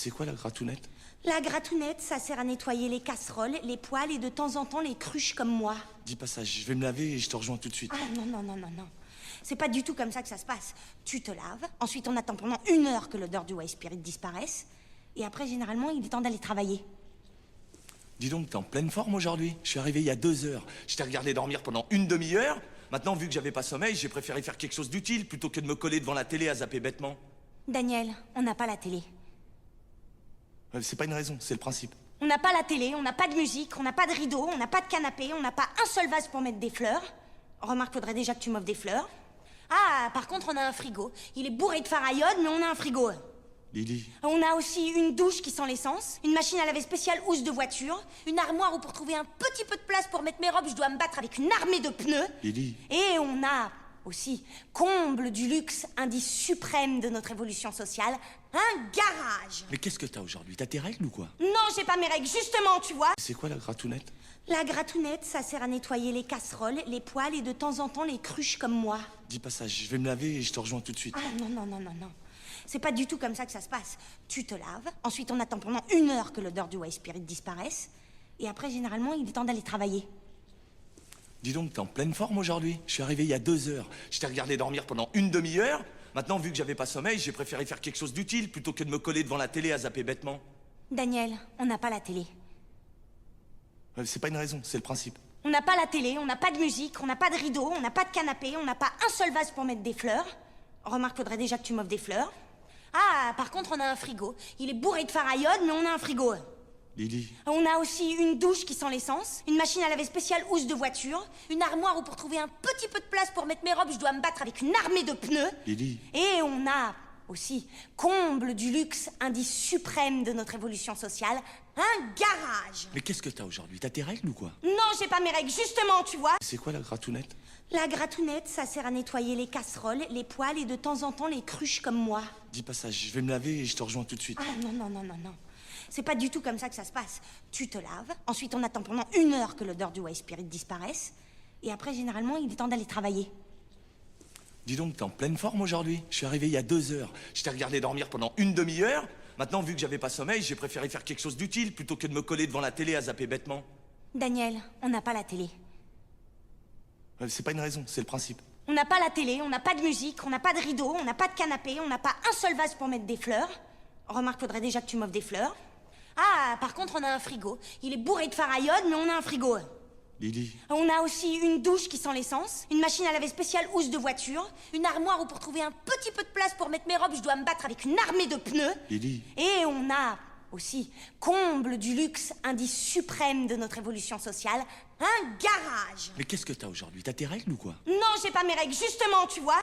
C'est quoi la gratounette? La gratounette, ça sert à nettoyer les casseroles, les poêles et de temps en temps les cruches comme moi. Dis pas ça, je vais me laver et je te rejoins tout de suite. Ah non, non, non, non, non. C'est pas du tout comme ça que ça se passe. Tu te laves, ensuite on attend pendant 1 heure que l'odeur du White Spirit disparaisse, et après, généralement, il est temps d'aller travailler. Dis donc, t'es en pleine forme aujourd'hui? Je suis arrivé il y a 2 heures. Je t'ai regardé dormir pendant une demi-heure. Maintenant, vu que j'avais pas sommeil, j'ai préféré faire quelque chose d'utile plutôt que de me coller devant la télé à zapper bêtement. Daniel, on n'a pas la télé. C'est pas une raison, c'est le principe. On n'a pas la télé, on n'a pas de musique, on n'a pas de rideau, on n'a pas de canapé, on n'a pas un seul vase pour mettre des fleurs. Remarque, faudrait déjà que tu m'offres des fleurs. Ah, par contre, on a un frigo. Il est bourré de faraïode, mais on a un frigo. Lily, On a aussi une douche qui sent l'essence, une machine à laver spéciale housse de voiture, une armoire où pour trouver un petit peu de place pour mettre mes robes, je dois me battre avec une armée de pneus. Lily. Et on a aussi, comble du luxe, indice suprême de notre évolution sociale, un garage. Mais qu'est-ce que t'as aujourd'hui? T'as tes règles ou quoi? Non, j'ai pas mes règles, justement, tu vois. C'est quoi la gratounette? La gratounette, ça sert à nettoyer les casseroles, les poêles et de temps en temps les cruches comme moi. Dis pas ça, je vais me laver et je te rejoins tout de suite. Ah non, non, non, non, non. C'est pas du tout comme ça que ça se passe. Tu te laves, ensuite on attend pendant 1 heure que l'odeur du White Spirit disparaisse, et après, généralement, il est temps d'aller travailler. Dis donc, t'es en pleine forme aujourd'hui? Je suis arrivé il y a 2 heures. Je t'ai regardé dormir pendant une demi-heure. Maintenant, vu que j'avais pas sommeil, j'ai préféré faire quelque chose d'utile plutôt que de me coller devant la télé à zapper bêtement. Daniel, on n'a pas la télé. C'est pas une raison, c'est le principe. On n'a pas la télé, on n'a pas de musique, on n'a pas de rideau, on n'a pas de canapé, on n'a pas un seul vase pour mettre des fleurs. Remarque, faudrait déjà que tu m'offres des fleurs. Ah, par contre, on a un frigo. Il est bourré de faraïode, mais on a un frigo. Lily. On a aussi une douche qui sent l'essence, une machine à laver spéciale housse de voiture, une armoire où pour trouver un petit peu de place pour mettre mes robes, je dois me battre avec une armée de pneus. Lily. Et on a aussi, comble du luxe, indice suprême de notre évolution sociale, un garage. Mais qu'est-ce que t'as aujourd'hui? T'as tes règles ou quoi? Non, j'ai pas mes règles, justement, tu vois. C'est quoi la gratounette? La gratounette, ça sert à nettoyer les casseroles, les poêles et de temps en temps les cruches comme moi. Dis pas ça, je vais me laver et je te rejoins tout de suite. Ah non, non, non, non, non. C'est pas du tout comme ça que ça se passe. Tu te laves, ensuite on attend pendant 1 heure que l'odeur du White Spirit disparaisse, et après, généralement, il est temps d'aller travailler. Dis donc, t'es en pleine forme aujourd'hui? Je suis arrivé il y a 2 heures. Je t'ai regardé dormir pendant une demi-heure. Maintenant, vu que j'avais pas sommeil, j'ai préféré faire quelque chose d'utile plutôt que de me coller devant la télé à zapper bêtement. Daniel, on n'a pas la télé. C'est pas une raison, c'est le principe. On n'a pas la télé, on n'a pas de musique, on n'a pas de rideau, on n'a pas de canapé, on n'a pas un seul vase pour mettre des fleurs. Remarque, faudrait déjà que tu m'offres des fleurs. Ah, par contre, on a un frigo. Il est bourré de faraïode, mais on a un frigo. Lily. On a aussi une douche qui sent l'essence, une machine à laver spéciale housse de voiture, une armoire où pour trouver un petit peu de place pour mettre mes robes, je dois me battre avec une armée de pneus. Lily. Et on a aussi, comble du luxe, indice suprême de notre évolution sociale, un garage. Mais qu'est-ce que t'as aujourd'hui? T'as tes règles ou quoi? Non, j'ai pas mes règles, justement, tu vois.